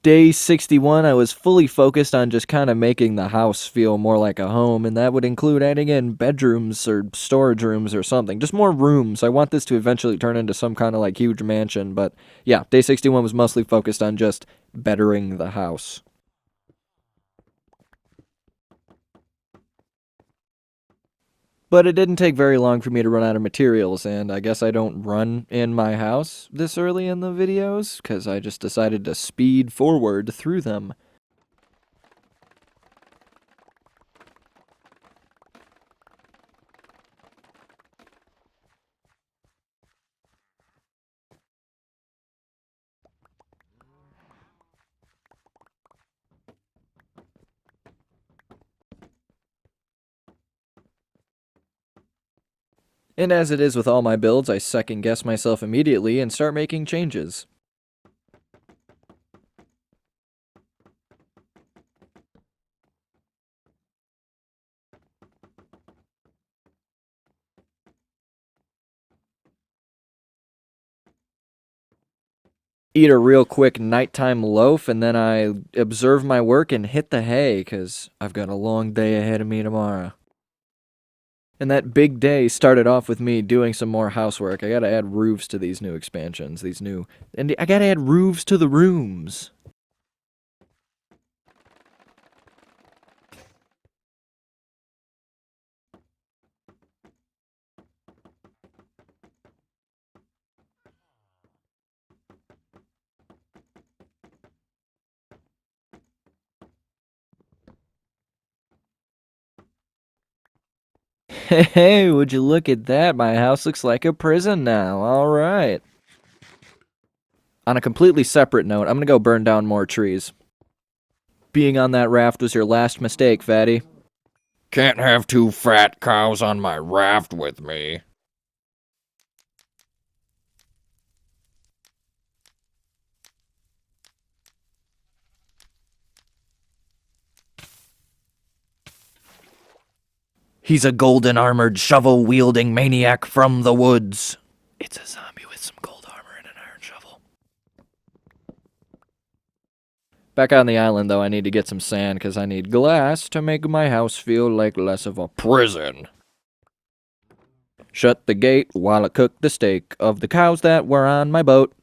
day 61, I was fully focused on just kind of making the house feel more like a home, and that would include adding in bedrooms or storage rooms or something. Just more rooms. I want this to eventually turn into some kind of like huge mansion, but yeah, day 61 was mostly focused on just bettering the house. But it didn't take very long for me to run out of materials, and I guess I don't run in my house this early in the videos, because I just decided to speed forward through them. And as it is with all my builds, I second guess myself immediately and start making changes. Eat a real quick nighttime loaf, and then I observe my work and hit the hay, because I've got a long day ahead of me tomorrow. And that big day started off with me doing some more housework. I gotta add roofs to these new expansions, and I gotta add roofs to the rooms. Hey, would you look at that? My house looks like a prison now. All right. On a completely separate note, I'm gonna go burn down more trees. Being on that raft was your last mistake, fatty. Can't have two fat cows on my raft with me. He's a golden armored, shovel wielding maniac from the woods. It's a zombie with some gold armor and an iron shovel. Back on the island, though, I need to get some sand because I need glass to make my house feel like less of a prison. Shut the gate while I cook the steak of the cows that were on my boat.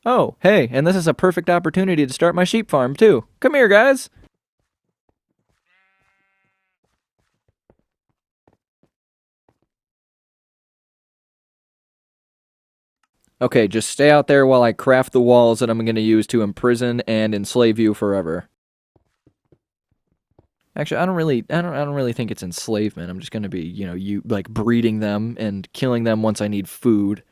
Oh, hey, and this is a perfect opportunity to start my sheep farm, too. Come here, guys. Okay, just stay out there while I craft the walls that I'm going to use to imprison and enslave you forever. Actually, I don't really think it's enslavement. I'm just going to be, you like breeding them and killing them once I need food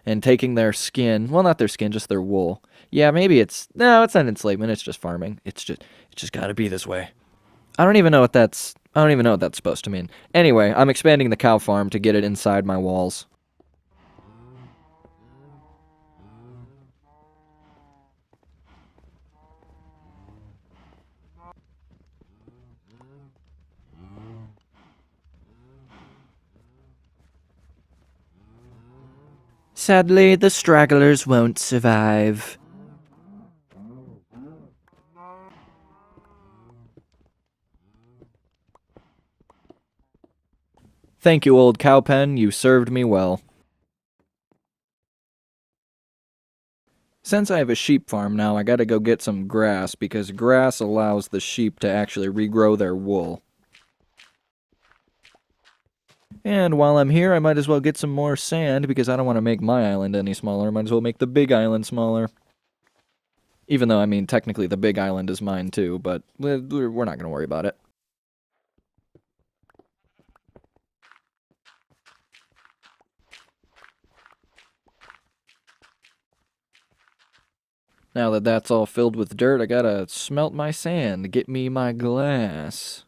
and taking their skin. Well, not their skin, just their wool. Yeah, maybe it's not enslavement. It's just farming. It's just got to be this way. I don't even know what that's supposed to mean. Anyway, I'm expanding the cow farm to get it inside my walls. Sadly, the stragglers won't survive. Thank you, old cowpen. You served me well. Since I have a sheep farm now, I gotta go get some grass, because grass allows the sheep to actually regrow their wool. And while I'm here, I might as well get some more sand, because I don't want to make my island any smaller. I might as well make the big island smaller. Even though, I mean, technically the big island is mine too, but we're not going to worry about it. Now that that's all filled with dirt, I gotta smelt my sand to get me my glass.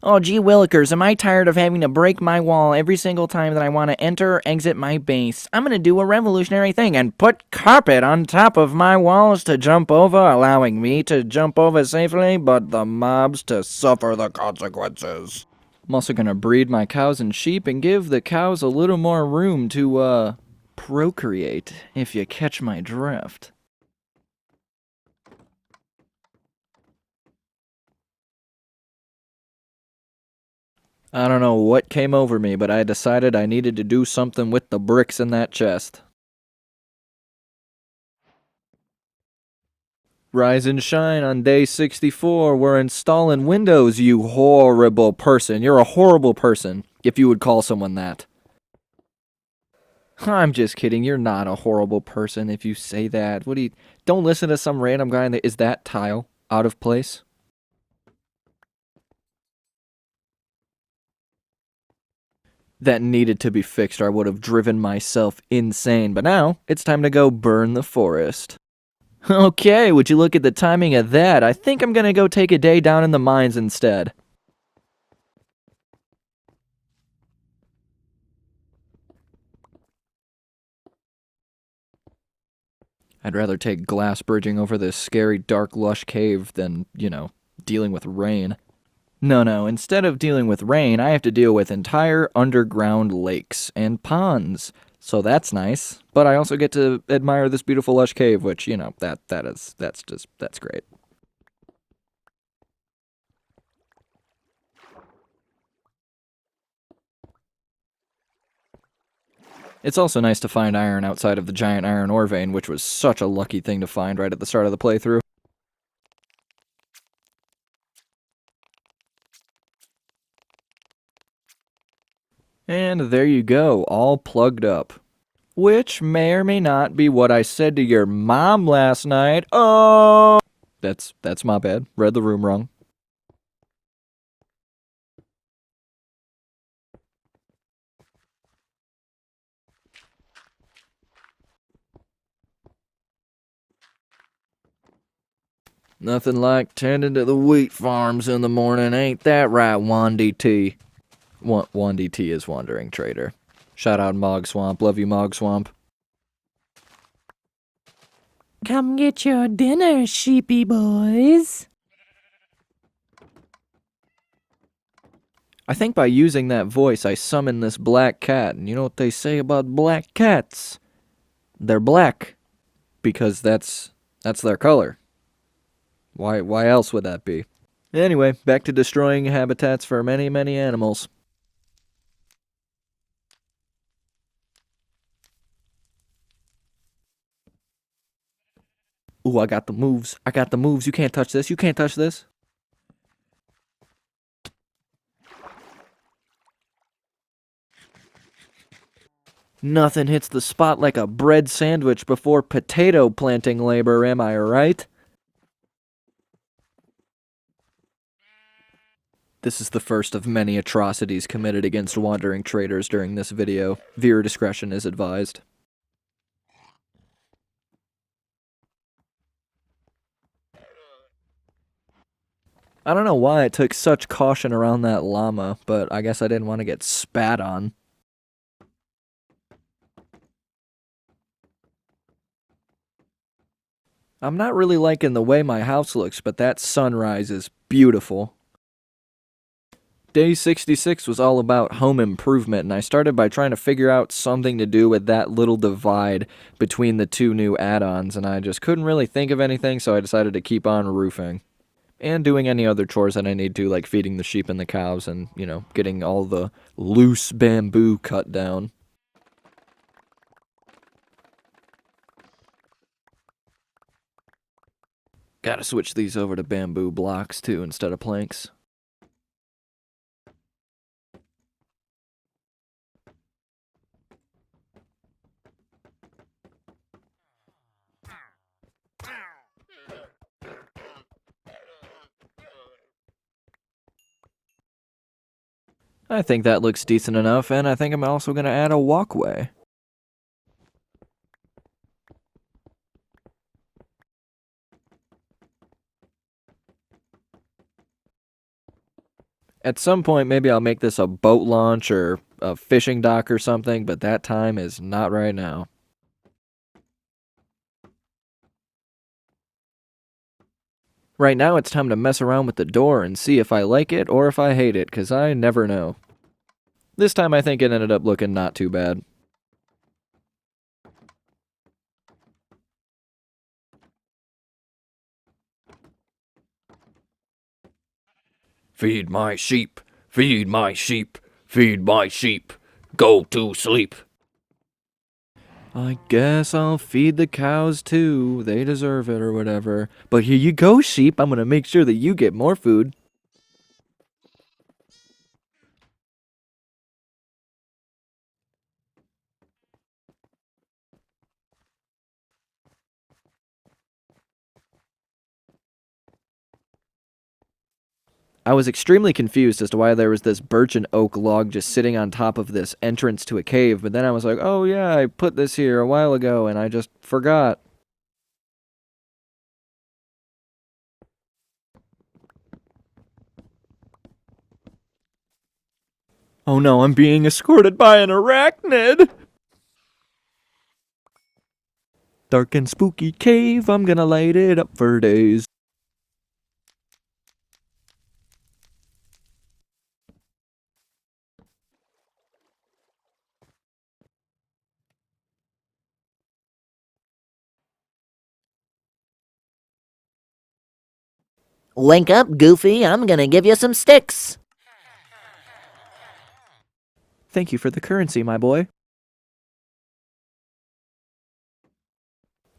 Oh, gee willikers, am I tired of having to break my wall every single time that I want to enter or exit my base. I'm gonna do a revolutionary thing and put carpet on top of my walls to jump over, allowing me to jump over safely, but the mobs to suffer the consequences. I'm also gonna breed my cows and sheep and give the cows a little more room to, procreate, if you catch my drift. I don't know what came over me, but I decided I needed to do something with the bricks in that chest. Rise and shine on day 64. We're installing Windows, you horrible person. You're a horrible person, if you would call someone that. I'm just kidding. You're not a horrible person if you say that. What do you... Don't listen to some random guy and is that tile out of place? That needed to be fixed or I would have driven myself insane. But now, it's time to go burn the forest. Okay, would you look at the timing of that? I think I'm gonna go take a day down in the mines instead. I'd rather take glass bridging over this scary, dark, lush cave than, dealing with rain. No, instead of dealing with rain, I have to deal with entire underground lakes and ponds. So that's nice. But I also get to admire this beautiful lush cave, which, that's great. It's also nice to find iron outside of the giant iron ore vein, which was such a lucky thing to find right at the start of the playthrough. And there you go, all plugged up. Which may or may not be what I said to your mom last night. Oh! That's my bad. Read the room wrong. Nothing like tending to the wheat farms in the morning, ain't that right, 1DT? 1DT is Wandering Trader. Shout out Mog Swamp. Love you, Mog Swamp. Come get your dinner, sheepy boys. I think by using that voice, I summon this black cat. And you know what they say about black cats? They're black. Because that's their color. Why else would that be? Anyway, back to destroying habitats for many, many animals. Ooh, I got the moves. You can't touch this. You can't touch this. Nothing hits the spot like a bread sandwich before potato planting labor, am I right? This is the first of many atrocities committed against wandering traders during this video. Viewer discretion is advised. I don't know why I took such caution around that llama, but I guess I didn't want to get spat on. I'm not really liking the way my house looks, but that sunrise is beautiful. Day 66 was all about home improvement, and I started by trying to figure out something to do with that little divide between the two new add-ons, and I just couldn't really think of anything, so I decided to keep on roofing. And doing any other chores that I need to, like feeding the sheep and the cows and, getting all the loose bamboo cut down. Gotta switch these over to bamboo blocks, too, instead of planks. I think that looks decent enough, and I think I'm also gonna add a walkway. At some point, maybe I'll make this a boat launch or a fishing dock or something, but that time is not right now. Right now, it's time to mess around with the door and see if I like it or if I hate it, because I never know. This time, I think it ended up looking not too bad. Feed my sheep, feed my sheep, feed my sheep. Go to sleep. I guess I'll feed the cows too. They deserve it or whatever. But here you go, sheep. I'm gonna make sure that you get more food. I was extremely confused as to why there was this birch and oak log just sitting on top of this entrance to a cave, but then I was like, oh yeah, I put this here a while ago and I just forgot. Oh no, I'm being escorted by an arachnid! Dark and spooky cave, I'm gonna light it up for days. Wake up, Goofy. I'm gonna give you some sticks. Thank you for the currency, my boy.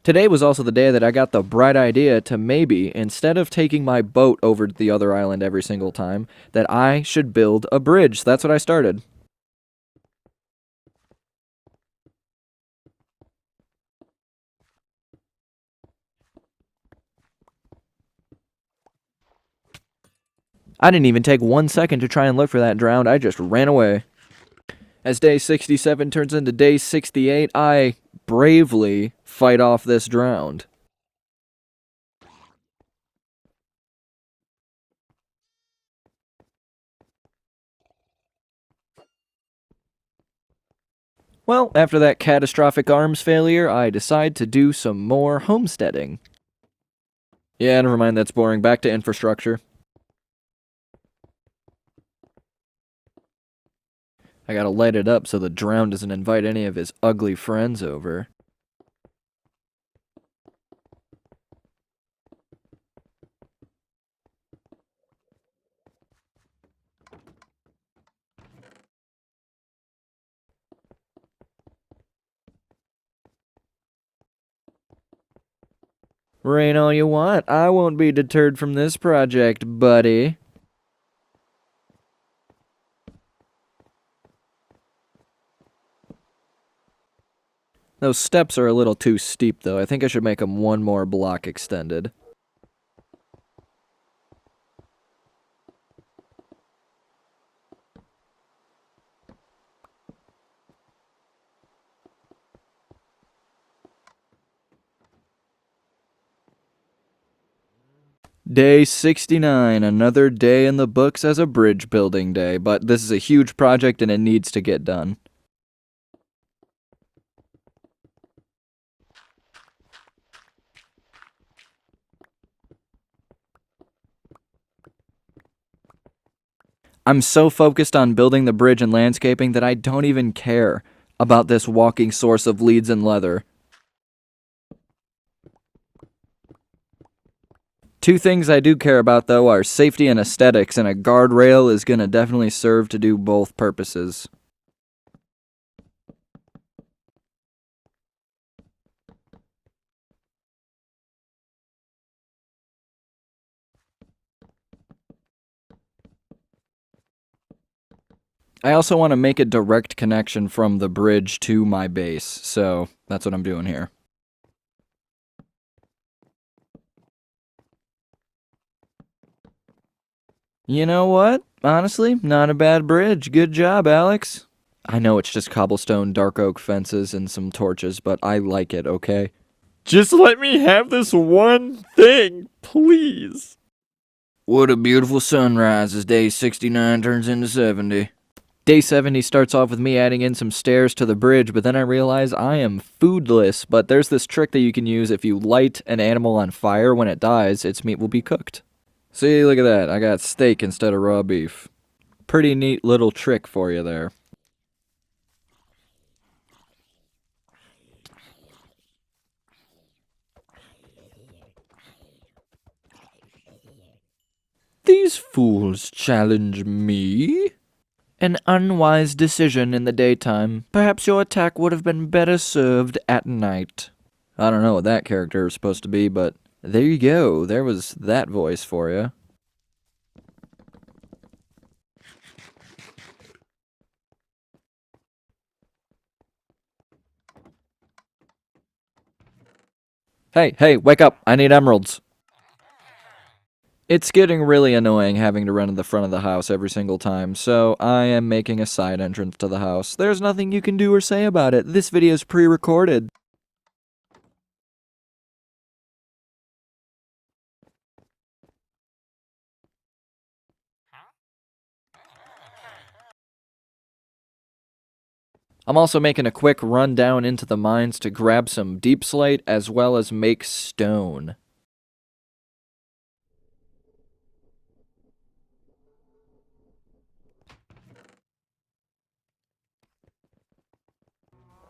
Today was also the day that I got the bright idea to maybe, instead of taking my boat over to the other island every single time, that I should build a bridge. So that's what I started. I didn't even take 1 second to try and look for that drowned, I just ran away. As day 67 turns into day 68, I bravely fight off this drowned. Well, after that catastrophic arms failure, I decide to do some more homesteading. Yeah, never mind, that's boring. Back to infrastructure. I gotta light it up so the drowned doesn't invite any of his ugly friends over. Rain all you want, I won't be deterred from this project, buddy. Those steps are a little too steep, though. I think I should make them one more block extended. Day 69, another day in the books as a bridge building day, but this is a huge project and it needs to get done. I'm so focused on building the bridge and landscaping that I don't even care about this walking source of leads and leather. Two things I do care about, though, are safety and aesthetics, and a guardrail is gonna definitely serve to do both purposes. I also want to make a direct connection from the bridge to my base, so that's what I'm doing here. You know what? Honestly, not a bad bridge. Good job, Alex. I know it's just cobblestone, dark oak fences, and some torches, but I like it, okay? Just let me have this one thing, please. What a beautiful sunrise as day 69 turns into 70. Day 70 starts off with me adding in some stairs to the bridge, but then I realize I am foodless. But there's this trick that you can use if you light an animal on fire when it dies, its meat will be cooked. See, look at that. I got steak instead of raw beef. Pretty neat little trick for you there. These these fools challenge me? An unwise decision in the daytime. Perhaps your attack would have been better served at night. I don't know what that character is supposed to be, but there you go. There was that voice for you. Hey, wake up. I need emeralds. It's getting really annoying having to run to the front of the house every single time, so I am making a side entrance to the house. There's nothing you can do or say about it. This video is pre-recorded. I'm also making a quick run down into the mines to grab some deep slate as well as make stone.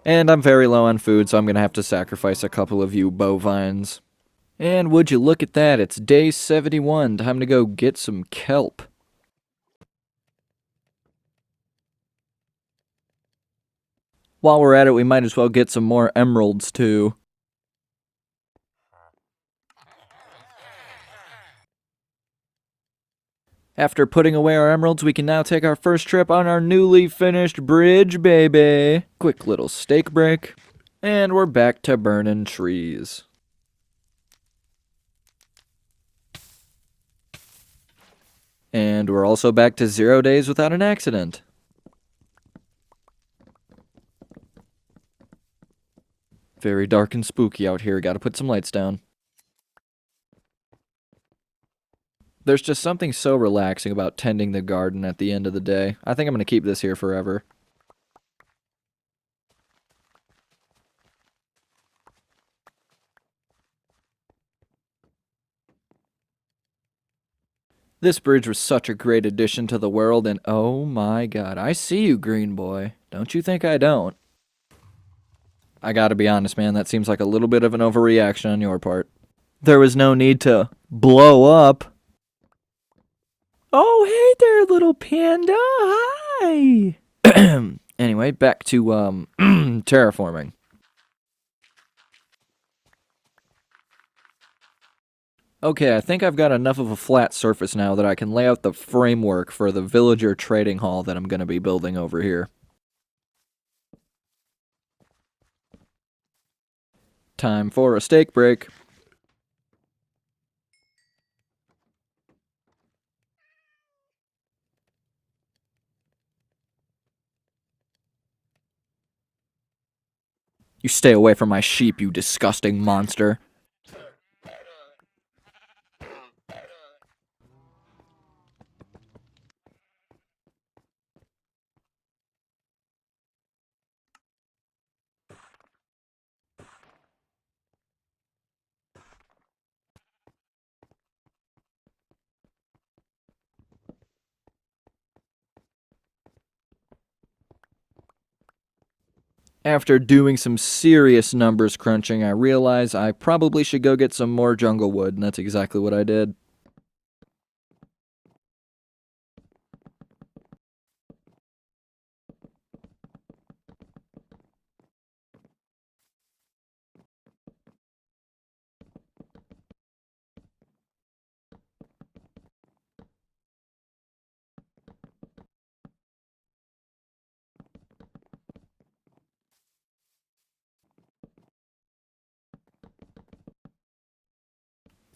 And I'm very low on food, so I'm going to have to sacrifice a couple of you bovines. And would you look at that, it's day 71, time to go get some kelp. While we're at it, we might as well get some more emeralds too. After putting away our emeralds, we can now take our first trip on our newly finished bridge, baby. Quick little steak break. And we're back to burning trees. And we're also back to 0 days without an accident. Very dark and spooky out here. Gotta put some lights down. There's just something so relaxing about tending the garden at the end of the day. I think I'm going to keep this here forever. This bridge was such a great addition to the world, and oh my god, I see you, green boy. Don't you think I don't? I gotta be honest, man, that seems like a little bit of an overreaction on your part. There was no need to blow up. Oh, hey there, little panda. Hi. Anyway, back to, terraforming. Okay, I think I've got enough of a flat surface now that I can lay out the framework for the villager trading hall that I'm going to be building over here. Time for a steak break. You stay away from my sheep, you disgusting monster. After doing some serious numbers crunching, I realize I probably should go get some more jungle wood, and that's exactly what I did.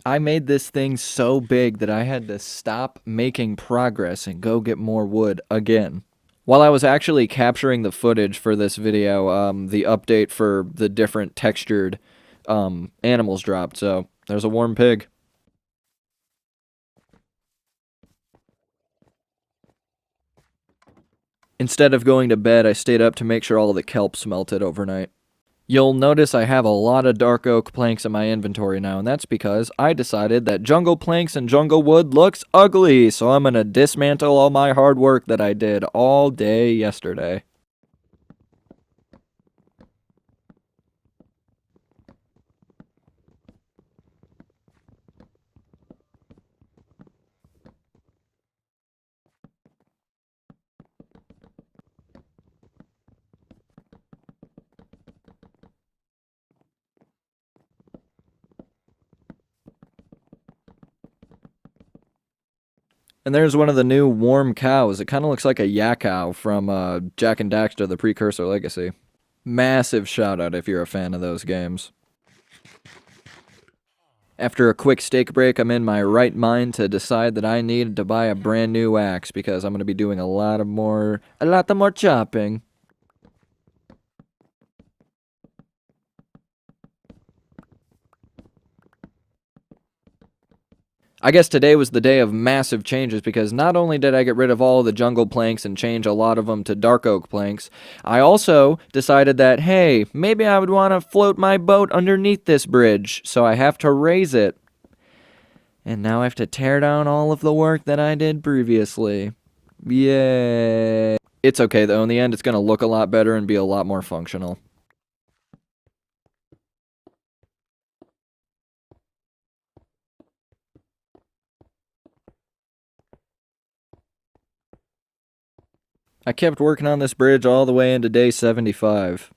I made this thing so big that I had to stop making progress and go get more wood again. While I was actually capturing the footage for this video, the update for the different textured animals dropped, so there's a warm pig. Instead of going to bed, I stayed up to make sure all the kelp smelted overnight. You'll notice I have a lot of dark oak planks in my inventory now, and that's because I decided that jungle planks and jungle wood looks ugly, so I'm gonna dismantle all my hard work that I did all day yesterday. And there's one of the new warm cows. It kind of looks like a Yakkow from Jack and Daxter, the Precursor Legacy. Massive shout out if you're a fan of those games. After a quick steak break, I'm in my right mind to decide that I needed to buy a brand new axe because I'm going to be doing a lot more chopping. I guess today was the day of massive changes because not only did I get rid of all the jungle planks and change a lot of them to dark oak planks, I also decided that, hey, maybe I would want to float my boat underneath this bridge, so I have to raise it. And now I have to tear down all of the work that I did previously. Yay. It's okay though, in the end it's going to look a lot better and be a lot more functional. I kept working on this bridge all the way into day 75.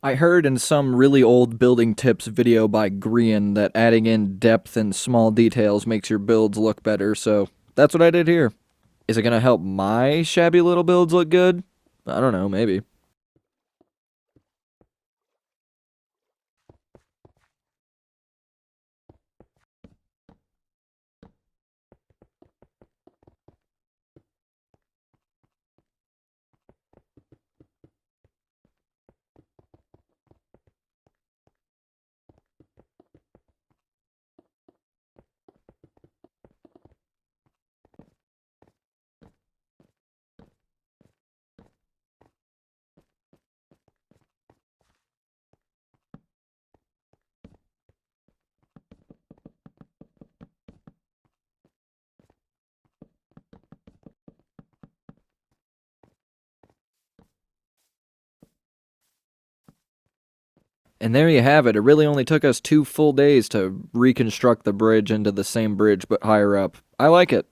I heard in some really old building tips video by Grian that adding in depth and small details makes your builds look better, so that's what I did here. Is it gonna help my shabby little builds look good? I don't know, maybe. And there you have it. It really only took us 2 full days to reconstruct the bridge into the same bridge but higher up. I like it.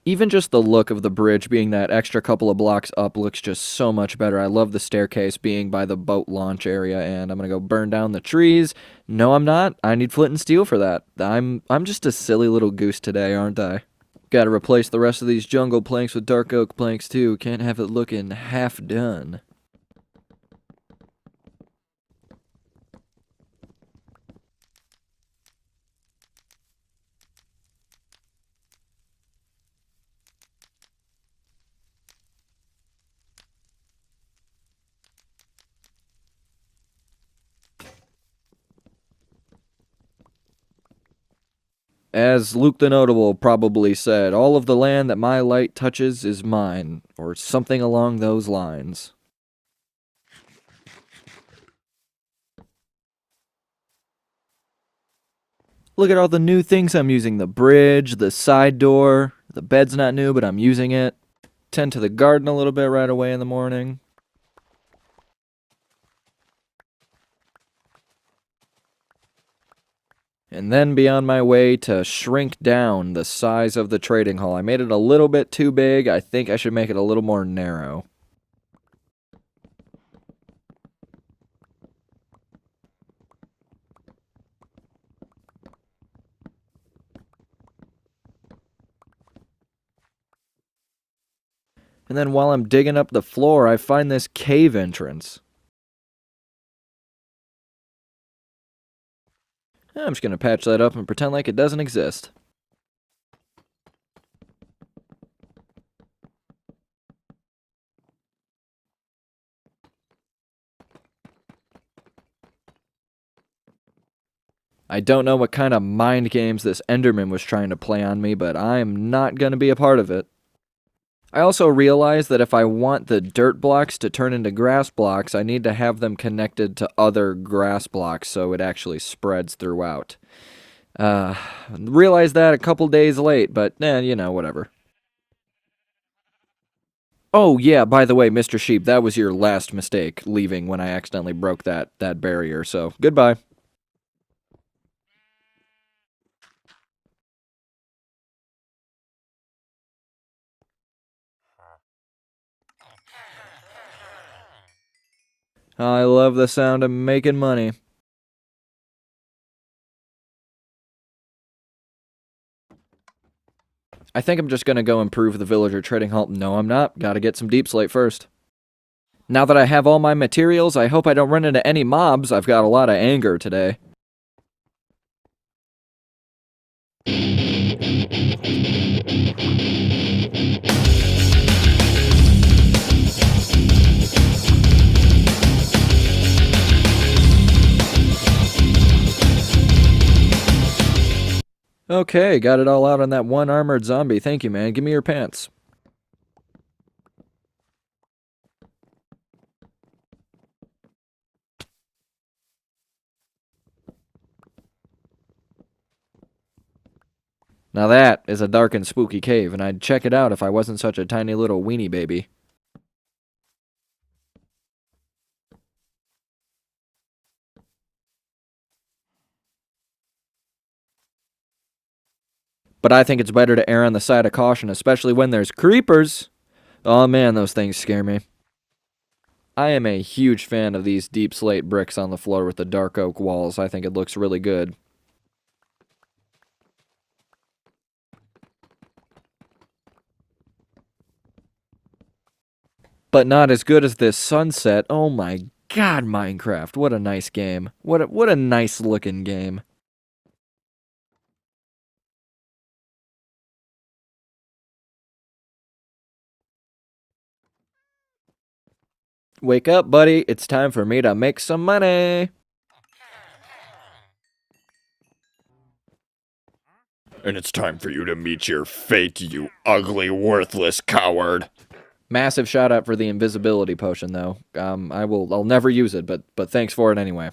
Even just the look of the bridge being that extra couple of blocks up looks just so much better. I love the staircase being by the boat launch area, and I'm gonna go burn down the trees. No, I'm not. I need flint and steel for that. I'm just a silly little goose today, aren't I? Gotta replace the rest of these jungle planks with dark oak planks too. Can't have it looking half done. As Luke the Notable probably said, all of the land that my light touches is mine, or something along those lines. Look at all the new things I'm using. The bridge, the side door. The bed's not new, but I'm using it. Tend to the garden a little bit right away in the morning. And then be on my way to shrink down the size of the trading hall. I made it a little bit too big. I think I should make it a little more narrow. And then while I'm digging up the floor, I find this cave entrance. I'm just going to patch that up and pretend like it doesn't exist. I don't know what kind of mind games this Enderman was trying to play on me, but I'm not going to be a part of it. I also realized that if I want the dirt blocks to turn into grass blocks, I need to have them connected to other grass blocks so it actually spreads throughout. Realized that a couple days late, but you know, whatever. Oh, yeah, by the way, Mr. Sheep, that was your last mistake, leaving when I accidentally broke that barrier, so goodbye. I love the sound of making money. I think I'm just gonna go improve the villager trading halt. No, I'm not. Gotta get some deep slate first. Now that I have all my materials, I hope I don't run into any mobs. I've got a lot of anger today. Okay, got it all out on that one armored zombie. Thank you, man. Give me your pants. Now that is a dark and spooky cave, and I'd check it out if I wasn't such a tiny little weenie baby. But I think it's better to err on the side of caution, especially when there's creepers. Oh man, those things scare me. I am a huge fan of these deep slate bricks on the floor with the dark oak walls. I think it looks really good. But not as good as this sunset. Oh my god, Minecraft. What a nice game. What a nice looking game. Wake up, buddy. It's time for me to make some money. And it's time for you to meet your fate, you ugly, worthless coward. Massive shout out for the invisibility potion though. I'll never use it, but thanks for it anyway.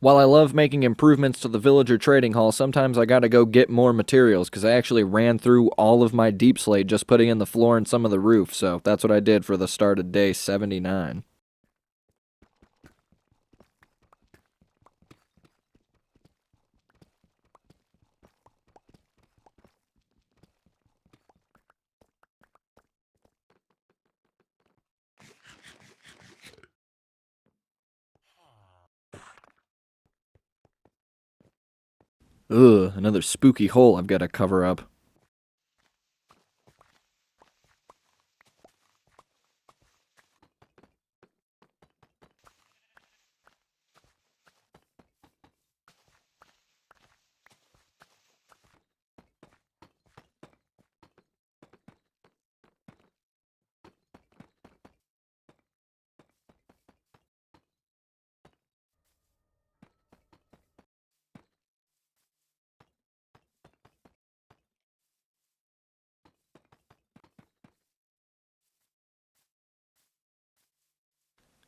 While I love making improvements to the villager trading hall, sometimes I gotta go get more materials, because I actually ran through all of my deep slate just putting in the floor and some of the roof, so that's what I did for the start of day 79. Ugh, another spooky hole I've gotta cover up.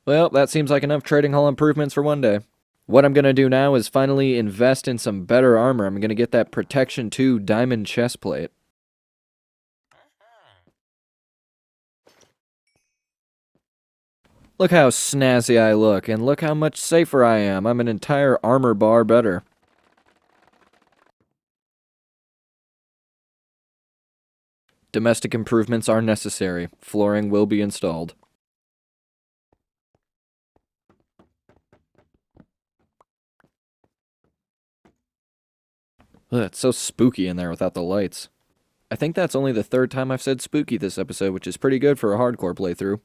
Well, that seems like enough trading hall improvements for one day. What I'm gonna do now is finally invest in some better armor. I'm gonna get that Protection 2 diamond chestplate. Look how snazzy I look, and look how much safer I am. I'm an entire armor bar better. Domestic improvements are necessary. Flooring will be installed. Ugh, it's so spooky in there without the lights. I think that's only the third time I've said spooky this episode, which is pretty good for a hardcore playthrough.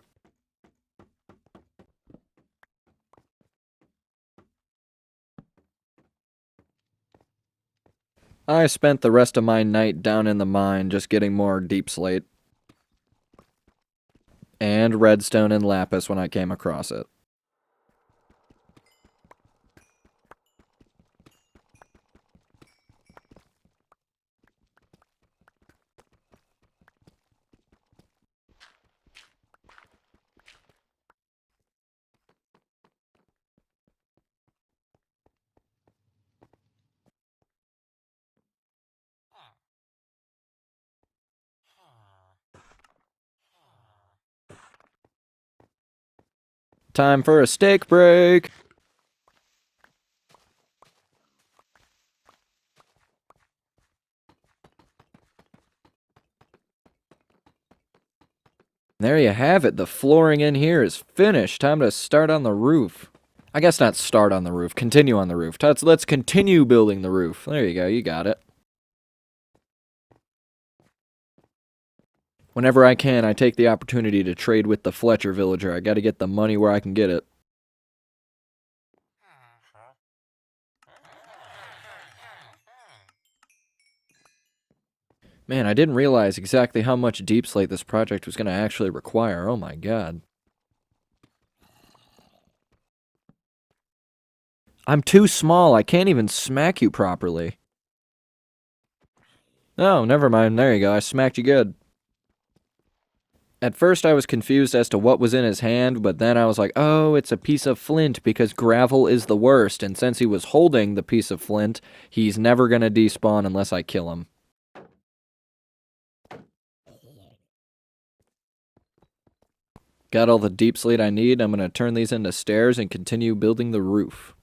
I spent the rest of my night down in the mine just getting more deep slate. And redstone and lapis when I came across it. Time for a steak break. There you have it. The flooring in here is finished. Time to start on the roof. I guess not start on the roof. Continue on the roof. Let's continue building the roof. There you go. You got it. Whenever I can, I take the opportunity to trade with the Fletcher villager. I gotta get the money where I can get it. Man, I didn't realize exactly how much deep slate this project was gonna actually require. Oh my god. I'm too small. I can't even smack you properly. Oh, never mind. There you go. I smacked you good. At first I was confused as to what was in his hand, but then I was like, oh, it's a piece of flint because gravel is the worst, and since he was holding the piece of flint, he's never gonna despawn unless I kill him. Got all the deep slate I need. I'm gonna turn these into stairs and continue building the roof.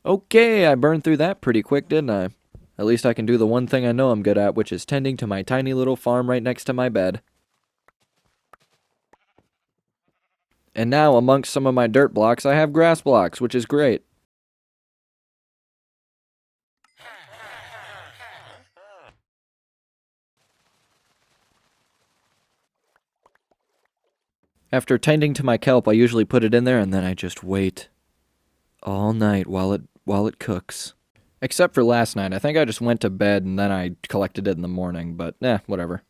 Okay, I burned through that pretty quick, didn't I? At least I can do the one thing I know I'm good at, which is tending to my tiny little farm right next to my bed. And now, amongst some of my dirt blocks, I have grass blocks, which is great. After tending to my kelp, I usually put it in there and then I just wait all night while it cooks. Except for last night. I think I just went to bed and then I collected it in the morning, but whatever.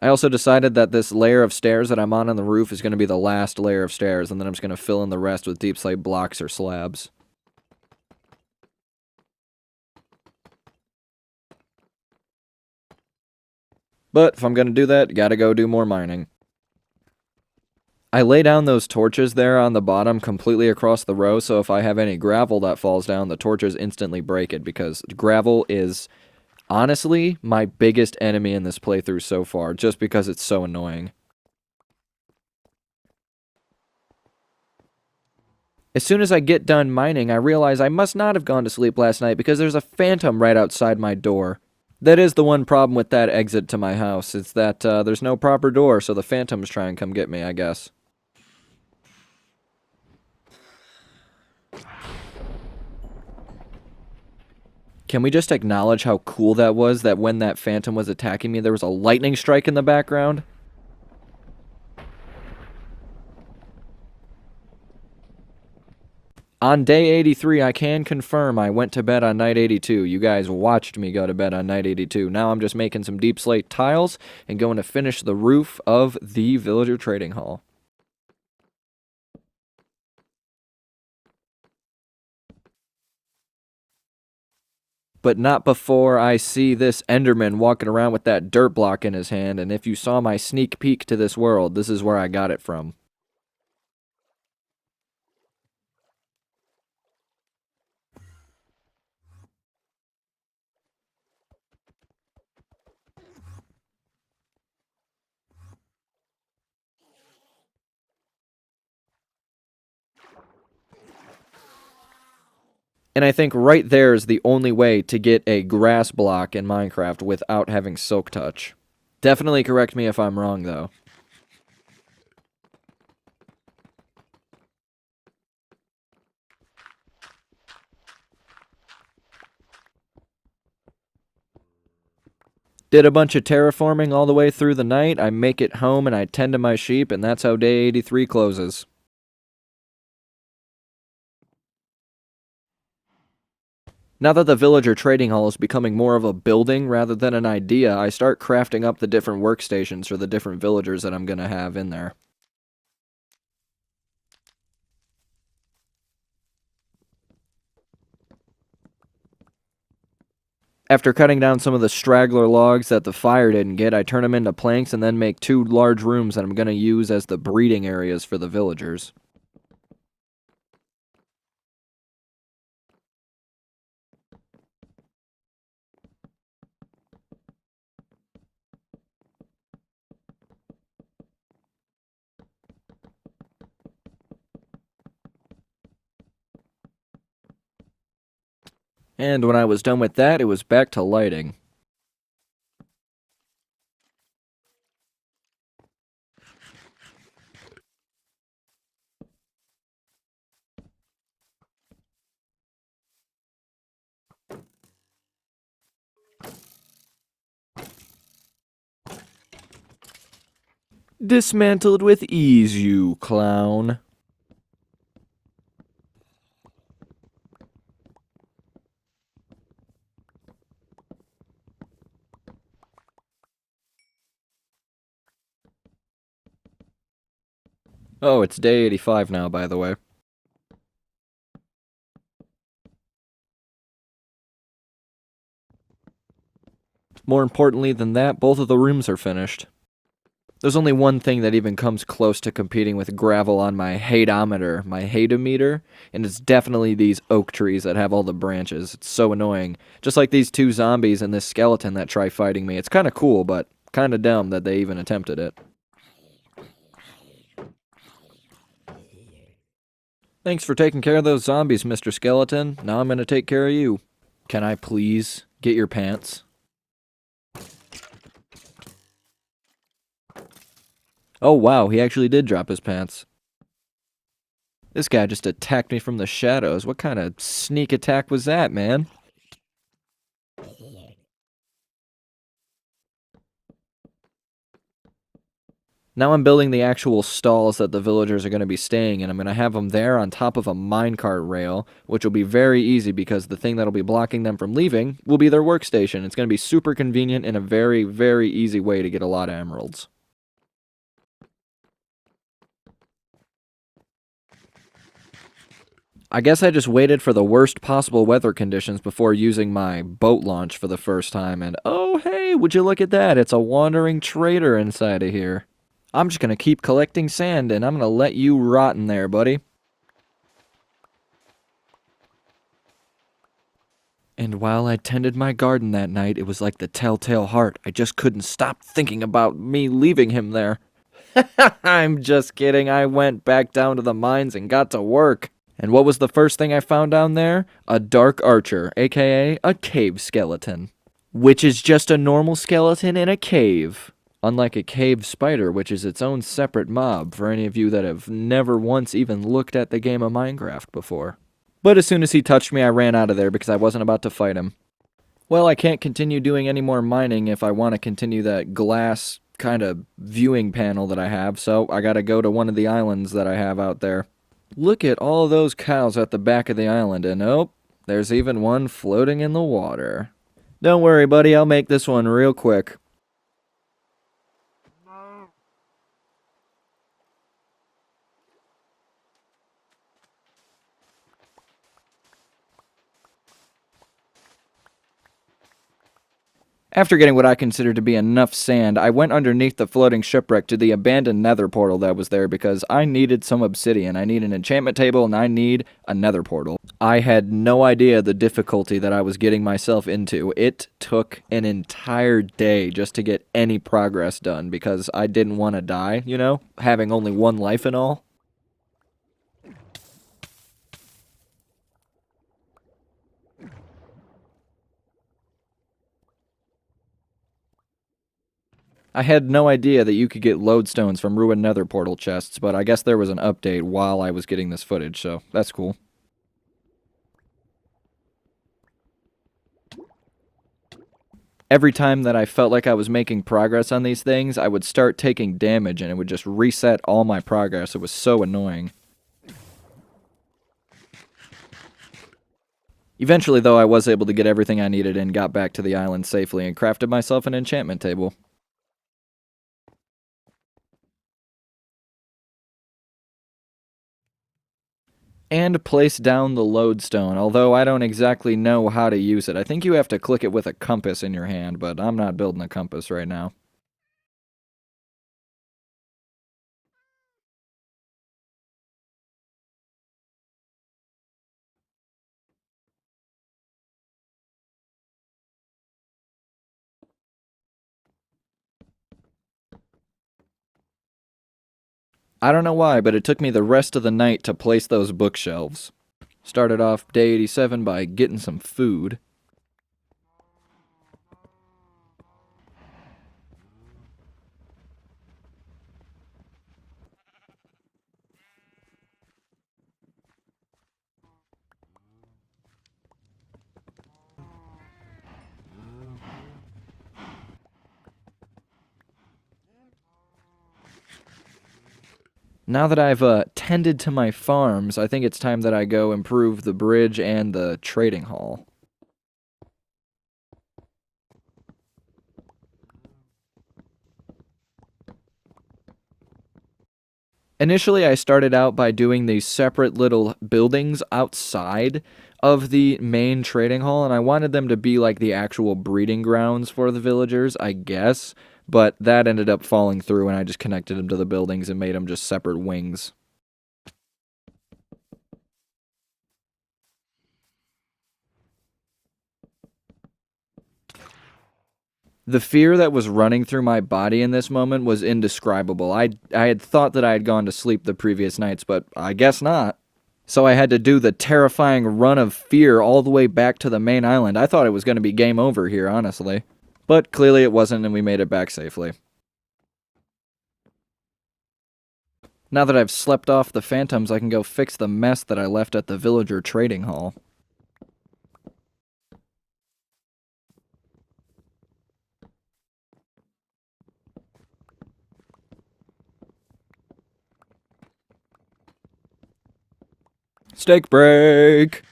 I also decided that this layer of stairs that I'm on the roof is going to be the last layer of stairs, and then I'm just going to fill in the rest with deep slate blocks or slabs. But if I'm going to do that, gotta go do more mining. I lay down those torches there on the bottom completely across the row, so if I have any gravel that falls down, the torches instantly break it, because gravel is honestly my biggest enemy in this playthrough so far, just because it's so annoying. As soon as I get done mining, I realize I must not have gone to sleep last night because there's a phantom right outside my door. That is the one problem with that exit to my house. It's that there's no proper door, so the phantoms try and come get me, I guess. Can we just acknowledge how cool that was, that when that phantom was attacking me, there was a lightning strike in the background? On day 83, I can confirm I went to bed on night 82. You guys watched me go to bed on night 82. Now I'm just making some deep slate tiles and going to finish the roof of the villager trading hall. But not before I see this Enderman walking around with that dirt block in his hand, and if you saw my sneak peek to this world, this is where I got it from. And I think right there is the only way to get a grass block in Minecraft without having silk touch. Definitely correct me if I'm wrong, though. Did a bunch of terraforming all the way through the night. I make it home and I tend to my sheep, and that's how day 83 closes. Now that the villager trading hall is becoming more of a building rather than an idea, I start crafting up the different workstations for the different villagers that I'm going to have in there. After cutting down some of the straggler logs that the fire didn't get, I turn them into planks and then make 2 large rooms that I'm going to use as the breeding areas for the villagers. And when I was done with that, it was back to lighting. Dismantled with ease, you clown. Oh, it's day 85 now, by the way. More importantly than that, both of the rooms are finished. There's only one thing that even comes close to competing with gravel on my hateometer, my hateometer, and it's definitely these oak trees that have all the branches. It's so annoying. Just like these 2 zombies and this skeleton that try fighting me. It's kind of cool, but kind of dumb that they even attempted it. Thanks for taking care of those zombies, Mr. Skeleton. Now I'm gonna take care of you. Can I please get your pants? Oh wow, he actually did drop his pants. This guy just attacked me from the shadows. What kind of sneak attack was that, man? Now I'm building the actual stalls that the villagers are going to be staying in. I'm going to have them there on top of a minecart rail, which will be very easy because the thing that'll be blocking them from leaving will be their workstation. It's going to be super convenient and a very, very easy way to get a lot of emeralds. I guess I just waited for the worst possible weather conditions before using my boat launch for the first time, and oh hey, would you look at that, it's a wandering trader inside of here. I'm just gonna keep collecting sand, and I'm gonna let you rot in there, buddy. And while I tended my garden that night, it was like the telltale heart. I just couldn't stop thinking about me leaving him there. I'm just kidding, I went back down to the mines and got to work. And what was the first thing I found down there? A dark archer, aka a cave skeleton. Which is just a normal skeleton in a cave. Unlike a cave spider, which is its own separate mob, for any of you that have never once even looked at the game of Minecraft before. But as soon as he touched me, I ran out of there because I wasn't about to fight him. Well, I can't continue doing any more mining if I want to continue that glass kind of viewing panel that I have, so I gotta go to one of the islands that I have out there. Look at all of those cows at the back of the island, and oh, there's even one floating in the water. Don't worry, buddy, I'll make this one real quick. After getting what I considered to be enough sand, I went underneath the floating shipwreck to the abandoned nether portal that was there because I needed some obsidian. I need an enchantment table and I need a nether portal. I had no idea the difficulty that I was getting myself into. It took an entire day just to get any progress done because I didn't want to die, you know, having only one life and all. I had no idea that you could get lodestones from ruined nether portal chests, but I guess there was an update while I was getting this footage, so that's cool. Every time that I felt like I was making progress on these things, I would start taking damage and it would just reset all my progress. It was so annoying. Eventually, though, I was able to get everything I needed and got back to the island safely and crafted myself an enchantment table. And place down the lodestone, although I don't exactly know how to use it. I think you have to click it with a compass in your hand, but I'm not building a compass right now. I don't know why, but it took me the rest of the night to place those bookshelves. Started off day 87 by getting some food. Now that I've tended to my farms, I think it's time that I go improve the bridge and the trading hall. Initially, I started out by doing these separate little buildings outside of the main trading hall, and I wanted them to be like the actual breeding grounds for the villagers, I guess, but that ended up falling through, and I just connected them to the buildings and made them just separate wings. The fear that was running through my body in this moment was indescribable. I had thought that I had gone to sleep the previous nights, but I guess not. So I had to do the terrifying run of fear all the way back to the main island. I thought it was going to be game over here, honestly. But clearly it wasn't, and we made it back safely. Now that I've slept off the phantoms, I can go fix the mess that I left at the villager trading hall. Steak break!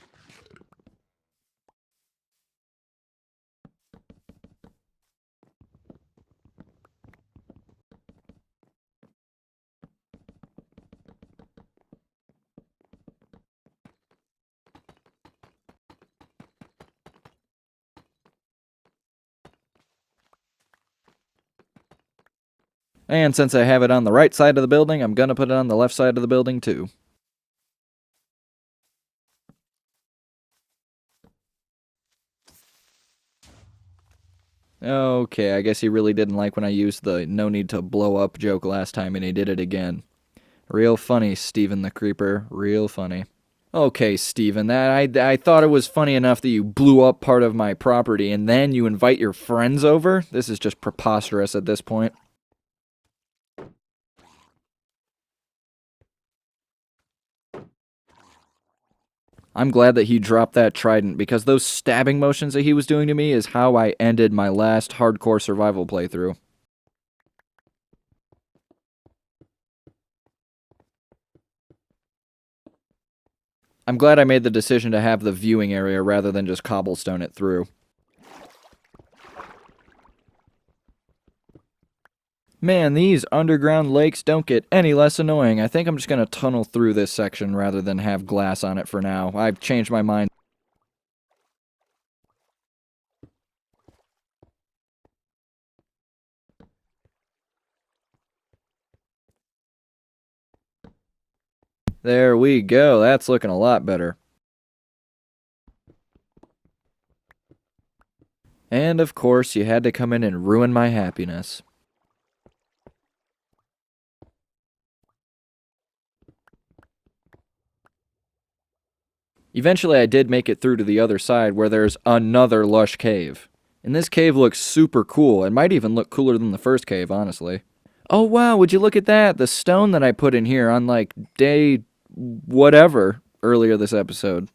And since I have it on the right side of the building, I'm gonna put it on the left side of the building too. Okay, I guess he really didn't like when I used the no need to blow up joke last time, and he did it again. Real funny, Steven the Creeper. Real funny. Okay, Steven, I thought it was funny enough that you blew up part of my property and then you invite your friends over? This is just preposterous at this point. I'm glad that he dropped that trident, because those stabbing motions that he was doing to me is how I ended my last hardcore survival playthrough. I'm glad I made the decision to have the viewing area rather than just cobblestone it through. Man, these underground lakes don't get any less annoying. I think I'm just gonna tunnel through this section rather than have glass on it for now. I've changed my mind. There we go. That's looking a lot better. And of course, you had to come in and ruin my happiness. Eventually, I did make it through to the other side where there's another lush cave. And this cave looks super cool. It might even look cooler than the first cave, honestly. Oh wow, would you look at that? The stone that I put in here on like day whatever earlier this episode.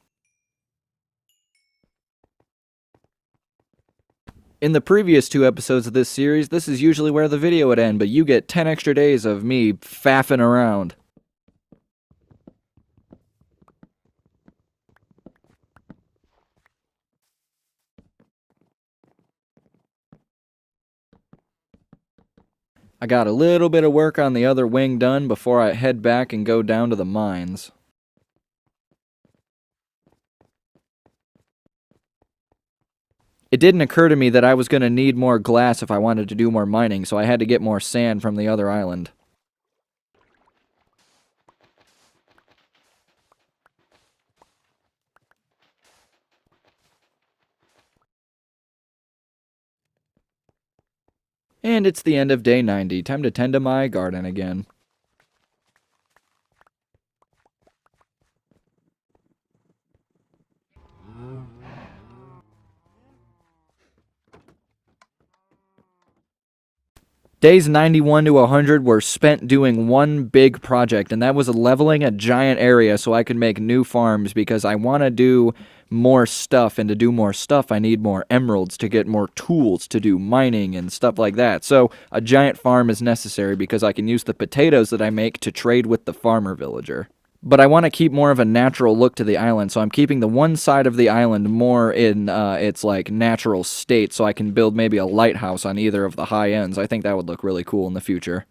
In the previous 2 episodes of this series, this is usually where the video would end, but you get 10 extra days of me faffing around. I got a little bit of work on the other wing done before I head back and go down to the mines. It didn't occur to me that I was going to need more glass if I wanted to do more mining, so I had to get more sand from the other island. And it's the end of day 90. Time to tend to my garden again. Days 91 to 100 were spent doing one big project, and that was leveling a giant area so I could make new farms because I want to do more stuff, and to do more stuff I need more emeralds to get more tools to do mining and stuff like that. So a giant farm is necessary because I can use the potatoes that I make to trade with the farmer villager. But I want to keep more of a natural look to the island, so I'm keeping the one side of the island more in its like natural state, so I can build maybe a lighthouse on either of the high ends. I think that would look really cool in the future.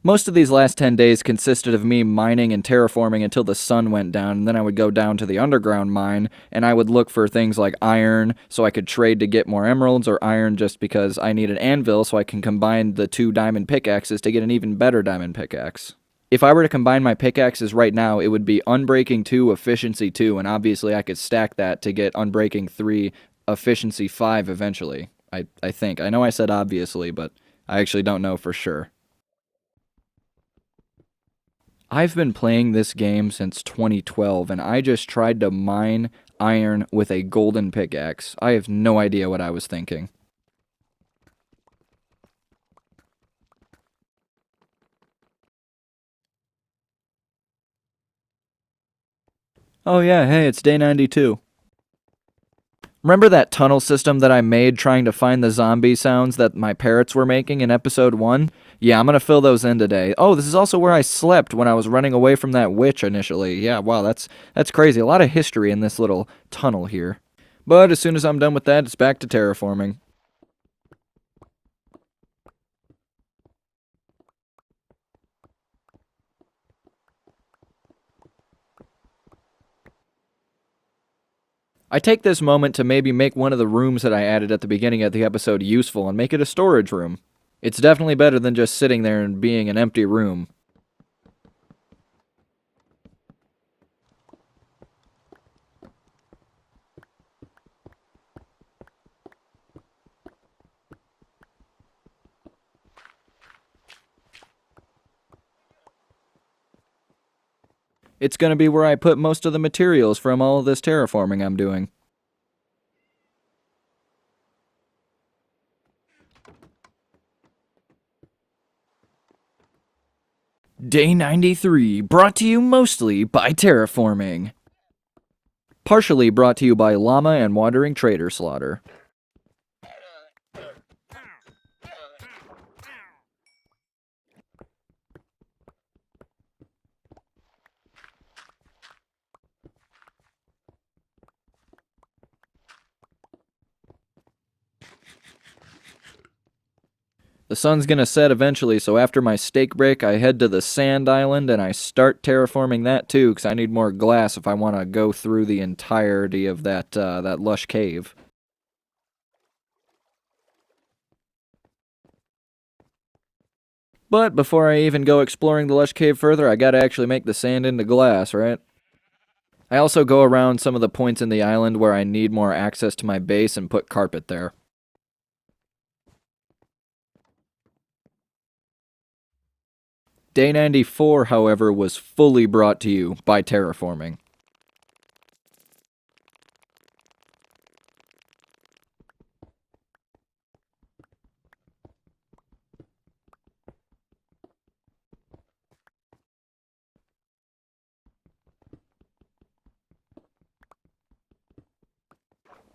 Most of these last 10 days consisted of me mining and terraforming until the sun went down, and then I would go down to the underground mine, and I would look for things like iron, so I could trade to get more emeralds, or iron just because I need an anvil, so I can combine the 2 diamond pickaxes to get an even better diamond pickaxe. If I were to combine my pickaxes right now, it would be Unbreaking 2, Efficiency 2, and obviously I could stack that to get Unbreaking 3, Efficiency 5 eventually. I think. I know I said obviously, but I actually don't know for sure. I've been playing this game since 2012, and I just tried to mine iron with a golden pickaxe. I have no idea what I was thinking. Oh yeah, hey, it's day 92. Remember that tunnel system that I made trying to find the zombie sounds that my parrots were making in episode 1? Yeah, I'm gonna fill those in today. Oh, this is also where I slept when I was running away from that witch initially. Yeah, wow, that's crazy. A lot of history in this little tunnel here. But as soon as I'm done with that, it's back to terraforming. I take this moment to maybe make one of the rooms that I added at the beginning of the episode useful and make it a storage room. It's definitely better than just sitting there and being an empty room. It's going to be where I put most of the materials from all of this terraforming I'm doing. Day 93, brought to you mostly by terraforming. Partially brought to you by Llama and Wandering Trader Slaughter. The sun's gonna set eventually, so after my steak break, I head to the sand island and I start terraforming that too, because I need more glass if I want to go through the entirety of that lush cave. But before I even go exploring the lush cave further, I gotta actually make the sand into glass, right? I also go around some of the points in the island where I need more access to my base and put carpet there. Day 94, however, was fully brought to you by terraforming.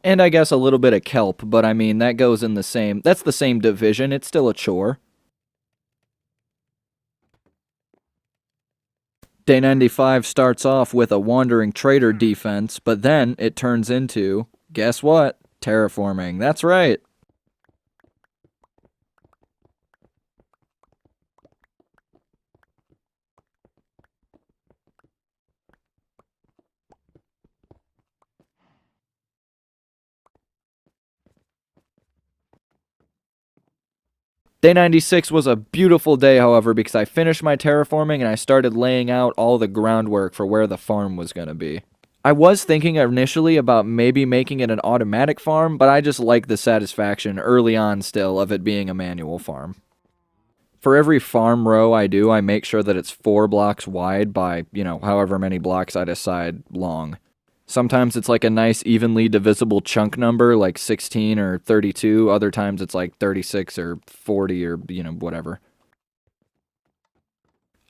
And I guess a little bit of kelp, but I mean, that goes in the same, that's the same division, it's still a chore. Day 95 starts off with a Wandering Trader defense, but then it turns into, guess what? Terraforming. That's right. Day 96 was a beautiful day, however, because I finished my terraforming and I started laying out all the groundwork for where the farm was going to be. I was thinking initially about maybe making it an automatic farm, but I just like the satisfaction early on still of it being a manual farm. For every farm row I do, I make sure that it's 4 blocks wide by, however many blocks I decide long. Sometimes it's like a nice evenly divisible chunk number, like 16 or 32. Other times it's like 36 or 40 or, whatever.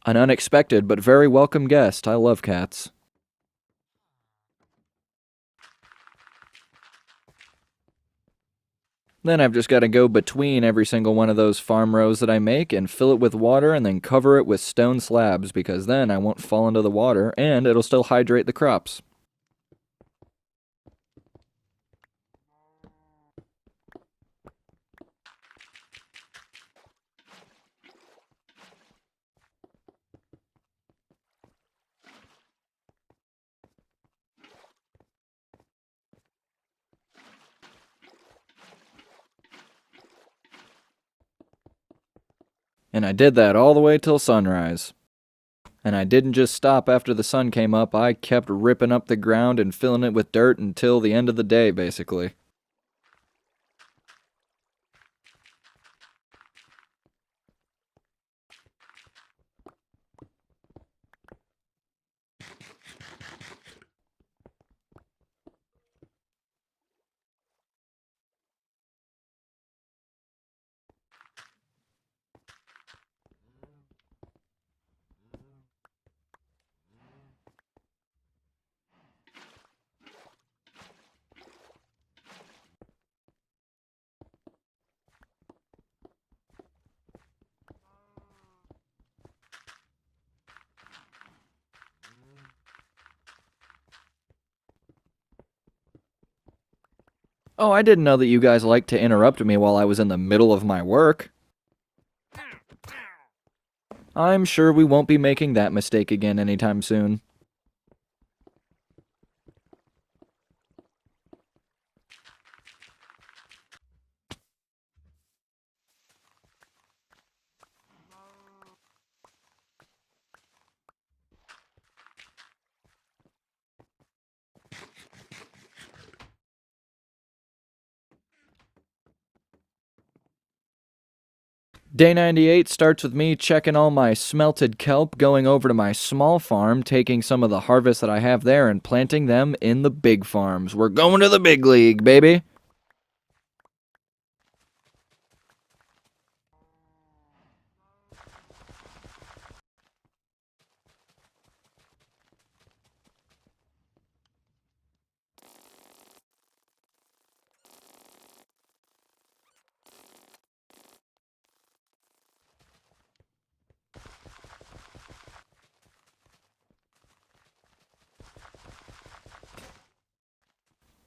An unexpected but very welcome guest. I love cats. Then I've just got to go between every single one of those farm rows that I make and fill it with water and then cover it with stone slabs because then I won't fall into the water and it'll still hydrate the crops. And I did that all the way till sunrise. And I didn't just stop after the sun came up, I kept ripping up the ground and filling it with dirt until the end of the day, basically. Oh, I didn't know that you guys liked to interrupt me while I was in the middle of my work. I'm sure we won't be making that mistake again anytime soon. Day 98 starts with me checking all my smelted kelp, going over to my small farm, taking some of the harvest that I have there and planting them in the big farms. We're going to the big league, baby!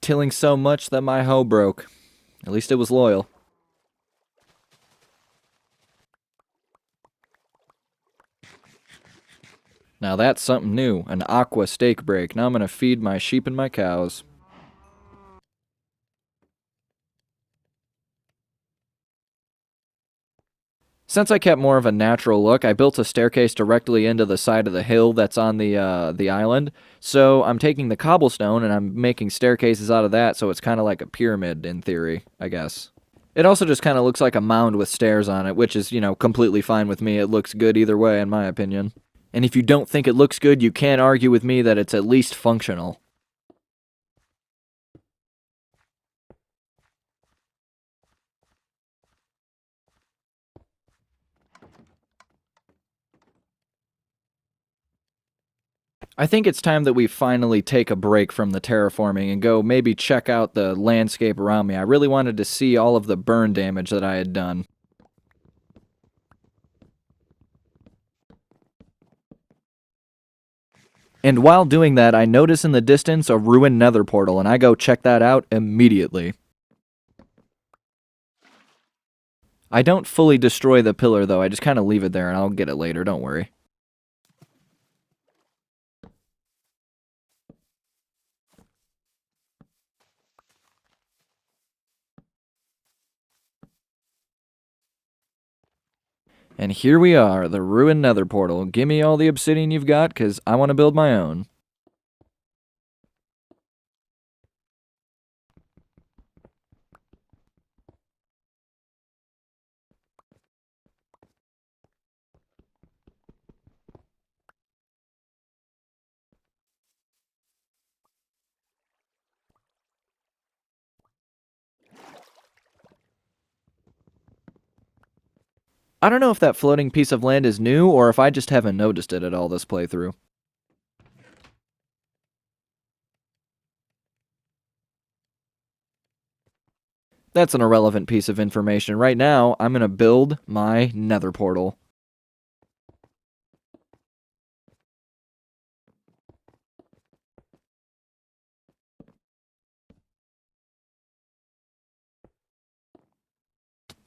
Tilling so much that my hoe broke. At least it was loyal. Now that's something new, an aqua steak break. Now I'm gonna feed my sheep and my cows. Since I kept more of a natural look, I built a staircase directly into the side of the hill that's on the island. So I'm taking the cobblestone and I'm making staircases out of that, so it's kind of like a pyramid in theory, I guess. It also just kind of looks like a mound with stairs on it, which is, completely fine with me. It looks good either way, in my opinion. And if you don't think it looks good, you can't argue with me that it's at least functional. I think it's time that we finally take a break from the terraforming and go maybe check out the landscape around me. I really wanted to see all of the burn damage that I had done. And while doing that, I notice in the distance a ruined nether portal, and I go check that out immediately. I don't fully destroy the pillar, though. I just kind of leave it there, and I'll get it later, don't worry. And here we are, the ruined nether portal. Give me all the obsidian you've got, because I want to build my own. I don't know if that floating piece of land is new, or if I just haven't noticed it at all this playthrough. That's an irrelevant piece of information. Right now, I'm going to build my nether portal.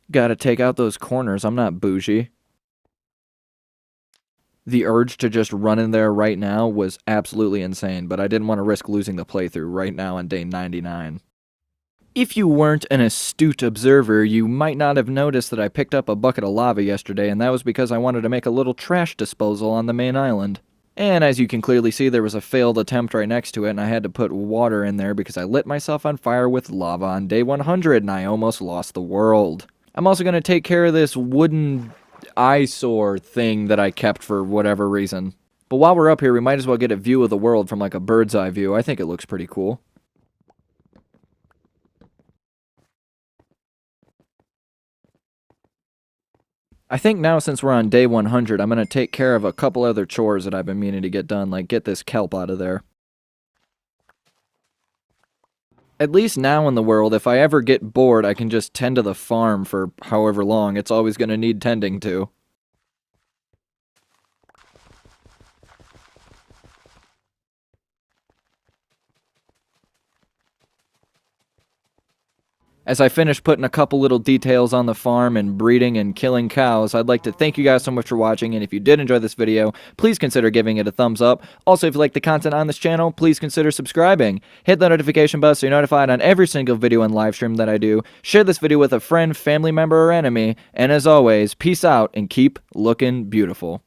Gotta take out those corners. I'm not bougie. The urge to just run in there right now was absolutely insane, but I didn't want to risk losing the playthrough right now on day 99. If you weren't an astute observer, you might not have noticed that I picked up a bucket of lava yesterday, and that was because I wanted to make a little trash disposal on the main island. And as you can clearly see, there was a failed attempt right next to it, and I had to put water in there because I lit myself on fire with lava on day 100, and I almost lost the world. I'm also going to take care of this wooden eyesore thing that I kept for whatever reason. But while we're up here, we might as well get a view of the world from like a bird's eye view. I think it looks pretty cool. I think now, since we're on day 100, I'm going to take care of a couple other chores that I've been meaning to get done, like get this kelp out of there. At least now in the world, if I ever get bored, I can just tend to the farm for however long. It's always going to need tending to. As I finish putting a couple little details on the farm and breeding and killing cows, I'd like to thank you guys so much for watching, and if you did enjoy this video, please consider giving it a thumbs up. Also, if you like the content on this channel, please consider subscribing. Hit the notification bell so you're notified on every single video and live stream that I do. Share this video with a friend, family member, or enemy, and as always, peace out and keep looking beautiful.